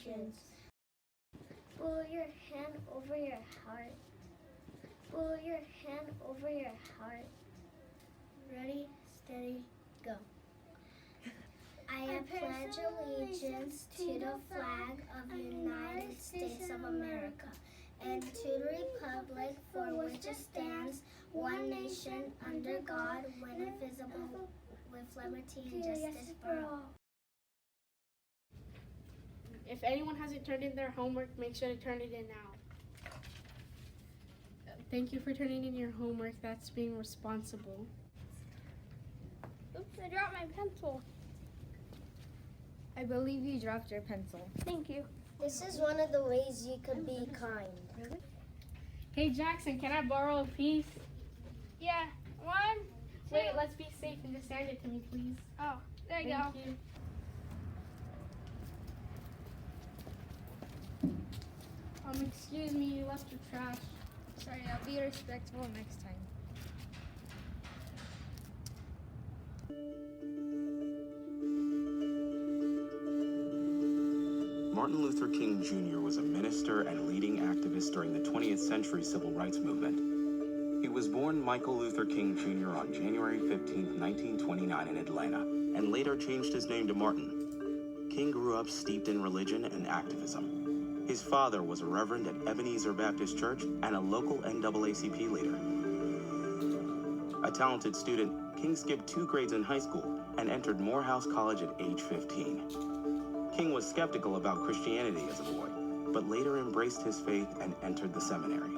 nations. Pull your hand over your heart. Pull your hand over your heart. Ready, steady, go. I pledge allegiance to the flag of the United States of America and to the republic for which it stands, one nation, under God, indivisible, with liberty and justice for all. If anyone hasn't turned in their homework, make sure to turn it in now. Thank you for turning in your homework. That's being responsible. Oops, I dropped my pencil. I believe you dropped your pencil. Thank you. This is one of the ways you could be kind. Really? Hey Jackson, can I borrow a piece? Yeah, 1, 2. Wait, let's be safe and just hand it to me, please. Oh, there you go. Thank you. Excuse me, you left your trash. Sorry, I'll be respectful next time. Martin Luther King Jr. was a minister and leading activist during the 20th century civil rights movement. He was born Michael Luther King Jr. on January 15, 1929 in Atlanta, and later changed his name to Martin. King grew up steeped in religion and activism. His father was a reverend at Ebenezer Baptist Church and a local NAACP leader. A talented student, King skipped 2 grades in high school and entered Morehouse College at age 15. King was skeptical about Christianity as a boy, but later embraced his faith and entered the seminary.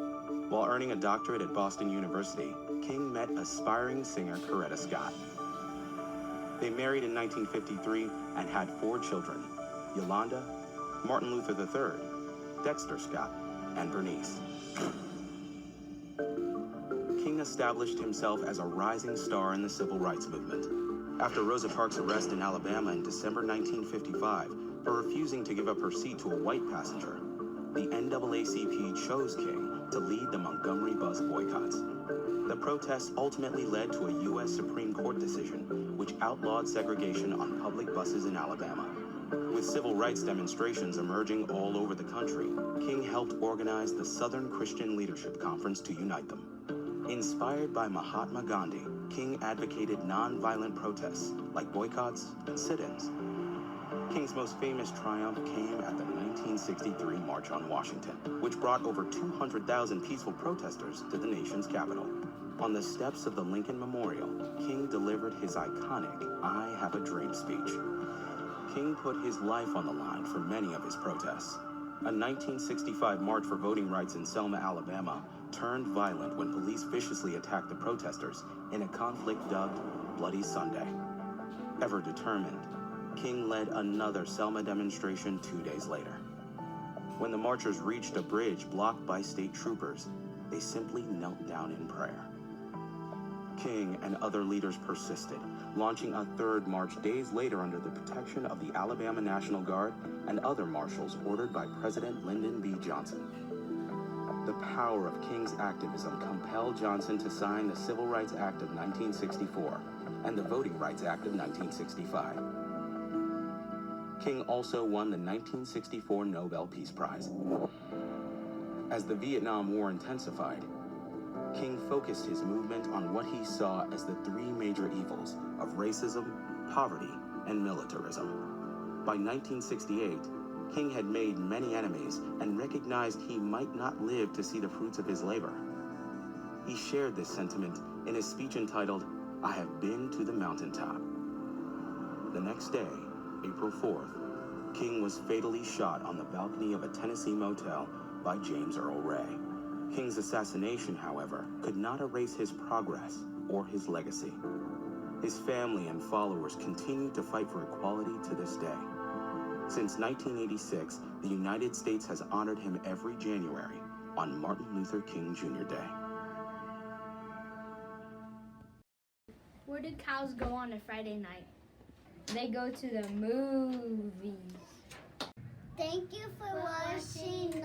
While earning a doctorate at Boston University, King met aspiring singer Coretta Scott. They married in 1953 and had 4 children: Yolanda, Martin Luther III, Dexter Scott, and Bernice. King established himself as a rising star in the civil rights movement. After Rosa Parks' arrest in Alabama in December 1955 for refusing to give up her seat to a white passenger, the NAACP chose King to lead the Montgomery bus boycotts. The protests ultimately led to a U.S. Supreme Court decision which outlawed segregation on public buses in Alabama. With civil rights demonstrations emerging all over the country, King helped organize the Southern Christian Leadership Conference to unite them. Inspired by Mahatma Gandhi, King advocated nonviolent protests like boycotts and sit-ins. King's most famous triumph came at the 1963 March on Washington, which brought over 200,000 peaceful protesters to the nation's capital. On the steps of the Lincoln Memorial, King delivered his iconic "I Have a Dream" speech. King put his life on the line for many of his protests. A 1965 march for voting rights in Selma, Alabama, turned violent when police viciously attacked the protesters in a conflict dubbed Bloody Sunday. Ever determined, King led another Selma demonstration 2 days later. When the marchers reached a bridge blocked by state troopers, they simply knelt down in prayer. King and other leaders persisted, launching a 3rd march days later under the protection of the Alabama National Guard and other marshals ordered by President Lyndon B. Johnson. The power of King's activism compelled Johnson to sign the Civil Rights Act of 1964 and the Voting Rights Act of 1965. King also won the 1964 Nobel Peace Prize. As the Vietnam War intensified, King focused his movement on what he saw as the 3 major evils of racism, poverty, and militarism. By 1968, King had made many enemies and recognized he might not live to see the fruits of his labor. He shared this sentiment in his speech entitled, "I Have Been to the Mountaintop." The next day, April 4th, King was fatally shot on the balcony of a Tennessee motel by James Earl Ray. King's assassination, however, could not erase his progress or his legacy. His family and followers continue to fight for equality to this day. Since 1986, the United States has honored him every January on Martin Luther King Jr. Day. Where do cows go on a Friday night? They go to the movies. Thank you for watching